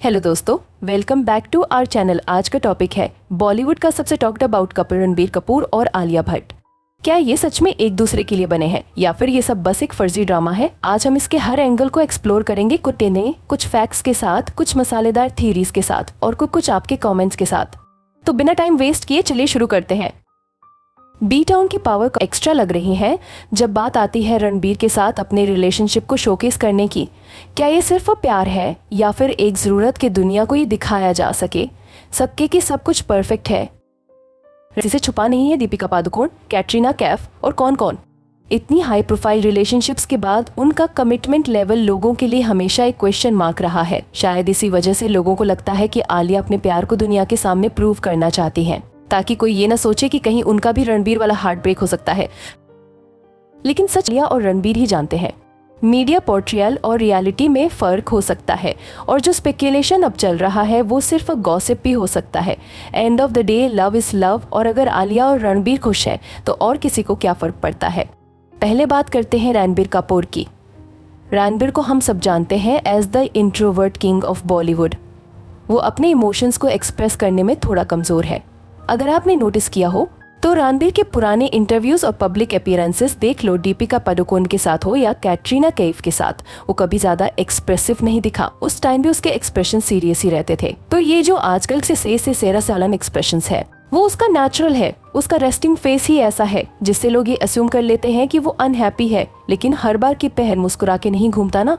Hello दोस्तों, welcome back to our channel. आज का टॉपिक है बॉलीवुड का सबसे talked about couple Ranbir Kapoor और आलिया भट्ट। क्या ये सच में एक दूसरे के लिए बने हैं या फिर ये सब बस एक फर्जी ड्रामा है? आज हम इसके हर एंगल को एक्सप्लोर करेंगे, कुछ फैक्ट्स के साथ, कुछ मसालेदार थ्योरीज के साथ और कुछ आपके कमेंट्स के साथ। तो बिना टाइम वेस्ट किए चलिए शुरू करते हैं। बी टाउन की पावर एक्स्ट्रा लग रही है जब बात आती है रणबीर के साथ अपने रिलेशनशिप को शोकेस करने की। क्या ये सिर्फ प्यार है या फिर एक ज़रूरत की दुनिया को ये दिखाया जा सके सबके कि सब कुछ परफेक्ट है? जिसे छुपा नहीं है दीपिका पादुकोण, कैटरीना कैफ और कौन कौन। इतनी हाई प्रोफाइल रिलेशनशिप्स के बाद उनका कमिटमेंट लेवल लोगों के लिए हमेशा एक क्वेश्चन मार्क रहा है। शायद इसी वजह से लोगों को लगता है कि आलिया अपने प्यार को दुनिया के सामने प्रूव करना चाहती हैं, ताकि कोई ये ना सोचे कि कहीं उनका भी रणबीर वाला हार्ट ब्रेक हो सकता है। लेकिन सच आलिया और रणबीर ही जानते हैं। मीडिया पोर्ट्रियल और रियलिटी में फर्क हो सकता है और जो स्पेकुलेशन अब चल रहा है वो सिर्फ गॉसिप भी हो सकता है। End of the day love is love, और अगर आलिया और रणबीर खुश है तो और किसी को क्या फर्क पड़ता है। पहले बात करते हैं रणबीर कपूर की। रणबीर को हम सब जानते हैं as the introvert king of Bollywood. वो अपने इमोशंस को एक्सप्रेस करने में थोड़ा कमजोर है। अगर आपने नोटिस किया हो तो रणबीर के पुराने इंटरव्यूज और पब्लिक अपीयरेंसेस देख लो, दीपिका पादुकोण के साथ हो या कैटरीना कैफ के साथ, वो कभी ज्यादा एक्सप्रेसिव नहीं दिखा। उस टाइम भी उसके एक्सप्रेशन सीरियस ही रहते थे। तो ये जो आजकल से सेरा सालन एक्सप्रेशंस है वो उसका नेचुरल है। उसका रेस्टिंग फेस ही ऐसा है जिससे लोग ये अस्यूम कर लेते हैं कि वो अनहैप्पी है, लेकिन हर बार की पहर मुस्कुरा के नहीं घूमता ना।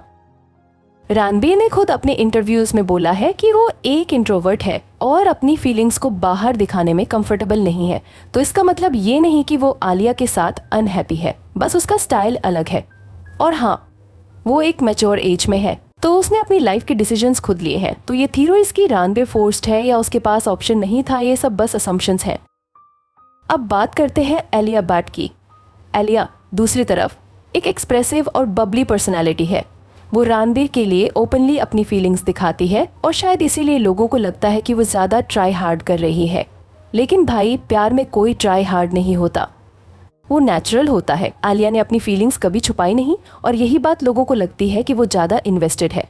रणबीर ने खुद अपने इंटरव्यूज में बोला है कि वो एक इंट्रोवर्ट है और अपनी फीलिंग्स को बाहर दिखाने में कंफर्टेबल नहीं है। तो इसका मतलब ये नहीं कि वो आलिया के साथ अनहैप्पी है, बस उसका स्टाइल अलग है। और हाँ, वो एक मैच्योर एज में है तो उसने अपनी लाइफ के डिसीजंस खुद लिए हैं। तो ये थ्योरी इसकी रणबीर फोर्स्ड है या उसके पास ऑप्शन नहीं था, ये सब बस असम्पशंस हैं। अब बात करते हैं आलिया भट्ट की। आलिया दूसरी तरफ एक एक्सप्रेसिव और बबली पर्सनैलिटी है। वो रणबीर के लिए ओपनली अपनी फीलिंग्स दिखाती है और शायद इसीलिए लोगों को लगता है कि वो ज्यादा ट्राई हार्ड कर रही है। लेकिन भाई, प्यार में कोई ट्राई हार्ड नहीं होता, वो नेचुरल होता है। आलिया ने अपनी फीलिंग्स कभी छुपाई नहीं और यही बात लोगों को लगती है कि वो ज्यादा इन्वेस्टेड है।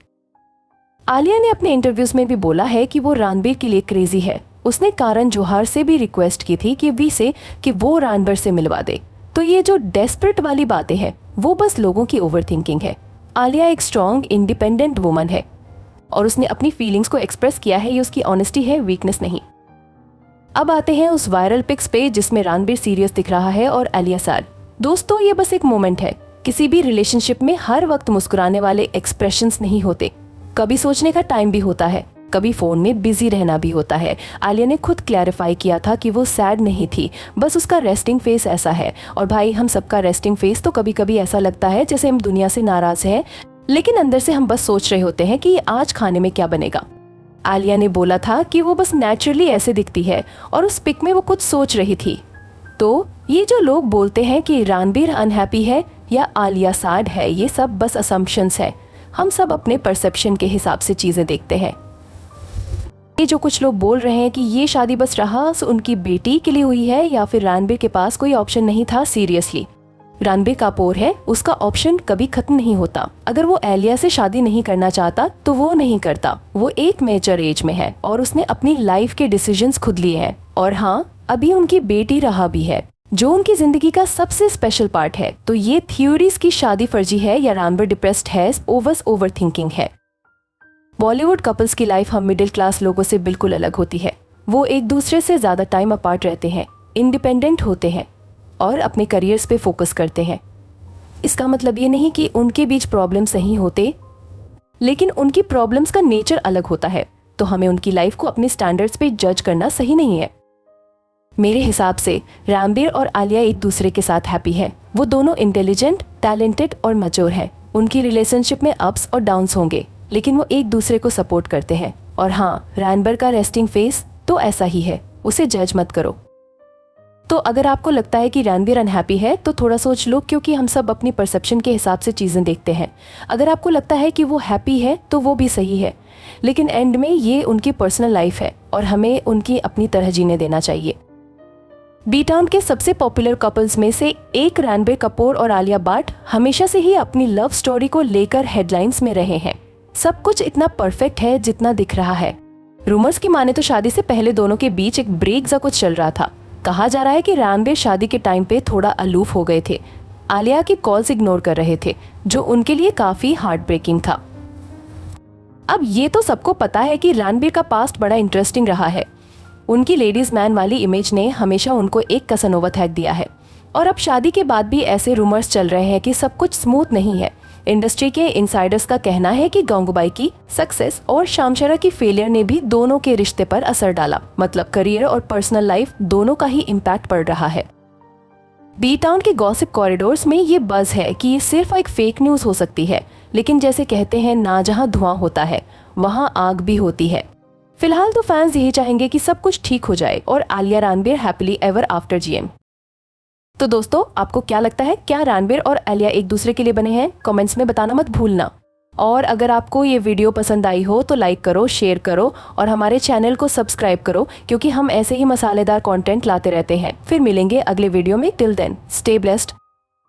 आलिया ने अपने इंटरव्यूज में भी बोला है कि वो रणबीर के लिए क्रेजी है। उसने करण जौहर से भी रिक्वेस्ट की थी कि वो रणबीर से मिलवा दे। तो ये जो डेस्परेट वाली बातें हैं वो बस लोगों की ओवर थिंकिंग है। आलिया एक स्ट्रॉन्ग इंडिपेंडेंट वुमन है और उसने अपनी फीलिंग्स को एक्सप्रेस किया है। ये उसकी ऑनेस्टी है, वीकनेस नहीं। अब आते हैं उस वायरल पिक्स पे जिसमें रणबीर सीरियस दिख रहा है और आलिया सैड। दोस्तों, ये बस एक मोमेंट है। किसी भी रिलेशनशिप में हर वक्त मुस्कुराने वाले एक्सप्रेशंस नहीं होते। कभी सोचने का टाइम भी होता है, कभी फोन में बिजी रहना भी होता है। आलिया ने खुद क्लैरिफाई किया था कि वो सैड नहीं थी, बस उसका रेस्टिंग फेस ऐसा है। और भाई, हम सबका रेस्टिंग फेस तो कभी कभी ऐसा लगता है जैसे हम दुनिया से नाराज हैं, लेकिन अंदर से हम बस सोच रहे होते हैं कि आज खाने में क्या बनेगा। आलिया ने बोला था कि वो बस नेचुरली ऐसे दिखती है और उस पिक में वो कुछ सोच रही थी। तो ये जो लोग बोलते हैं कि रणबीर अनहैप्पी है या आलिया सैड है, ये सब बस असम्पशंस है। हम सब अपने परसेप्शन के हिसाब से चीजें देखते हैं। ये जो कुछ लोग बोल रहे हैं कि ये शादी बस राज उनकी बेटी के लिए हुई है या फिर रणबीर के पास कोई ऑप्शन नहीं था, सीरियसली रणबीर कपूर है, उसका ऑप्शन कभी खत्म नहीं होता। अगर वो आलिया से शादी नहीं करना चाहता तो वो नहीं करता। वो एक मेजर एज में है और उसने अपनी लाइफ के डिसीजंस खुद लिए हैं। और हाँ, अभी उनकी बेटी रहा भी है जो उनकी जिंदगी का सबसे स्पेशल पार्ट है। तो ये थ्योरीज की शादी फर्जी है या रणबीर डिप्रेस्ड है, ओवर थिंकिंग है। बॉलीवुड कपल्स की लाइफ हम मिडिल क्लास लोगों से बिल्कुल अलग होती है। वो एक दूसरे से ज्यादा टाइम अपार्ट रहते हैं, इंडिपेंडेंट होते हैं और अपने करियर्स पे फोकस करते हैं। इसका मतलब ये नहीं कि उनके बीच प्रॉब्लम्स नहीं होते, लेकिन उनकी प्रॉब्लम्स का नेचर अलग होता है। तो हमें उनकी लाइफ को अपने स्टैंडर्ड्स पे जज करना सही नहीं है। मेरे हिसाब से रणबीर और आलिया एक दूसरे के साथ हैप्पी है। वो दोनों इंटेलिजेंट, टैलेंटेड और मैच्योर है। उनकी रिलेशनशिप में अप्स और डाउन्स होंगे, लेकिन वो एक दूसरे को सपोर्ट करते हैं। और हाँ, रणबीर का रेस्टिंग फेस तो ऐसा ही है, उसे जज मत करो। तो अगर आपको लगता है कि रणबीर अनहैप्पी है तो थोड़ा सोच लो, क्योंकि हम सब अपनी परसेप्शन के हिसाब से चीजें देखते हैं। अगर आपको लगता है कि वो हैप्पी है तो वो भी सही है, लेकिन एंड में ये उनकी पर्सनल लाइफ है और हमें उनकी अपनी तरह जीने देना चाहिए। बी टाउन के सबसे पॉपुलर कपल्स में से एक रणबीर कपूर और आलिया भट्ट हमेशा से ही अपनी लव स्टोरी को लेकर हेडलाइंस में रहे हैं। सब कुछ इतना परफेक्ट है जितना दिख रहा है। रूमर्स की माने तो शादी से पहले दोनों के बीच एक ब्रेक सा कुछ चल रहा था। कहा जा रहा है कि रणबीर शादी के टाइम पे थोड़ा अलूफ हो गए थे, आलिया की कॉल्स इग्नोर कर रहे थे, जो उनके लिए काफी हार्ट ब्रेकिंग था। अब ये तो सबको पता है कि रणबीर का पास्ट बड़ा इंटरेस्टिंग रहा है। उनकी लेडीज मैन वाली इमेज ने हमेशा उनको एक कसनोवा थैक दिया है, और अब शादी के बाद भी ऐसे रूमर्स चल रहे हैं कि सब कुछ स्मूथ नहीं है। इंडस्ट्री के इनसाइडर्स का कहना है कि गंगूबाई की सक्सेस और शामशरा की फेलियर ने भी दोनों के रिश्ते पर असर डाला, मतलब करियर और पर्सनल लाइफ दोनों का ही इम्पैक्ट पड़ रहा है। बी टाउन के गॉसिप कॉरिडोर्स में ये बज़ है कि ये सिर्फ एक फेक न्यूज हो सकती है, लेकिन जैसे कहते हैं ना, जहां धुआं होता है वहां आग भी होती है। फिलहाल तो फैंस यही चाहेंगे कि सब कुछ ठीक हो जाए और Alia Ranbir happily ever after GM. तो दोस्तों, आपको क्या लगता है, क्या रणबीर और आलिया एक दूसरे के लिए बने हैं? कमेंट्स में बताना मत भूलना। और अगर आपको ये वीडियो पसंद आई हो तो लाइक करो, शेयर करो और हमारे चैनल को सब्सक्राइब करो, क्योंकि हम ऐसे ही मसालेदार कंटेंट लाते रहते हैं। फिर मिलेंगे अगले वीडियो में। Till then stay blessed.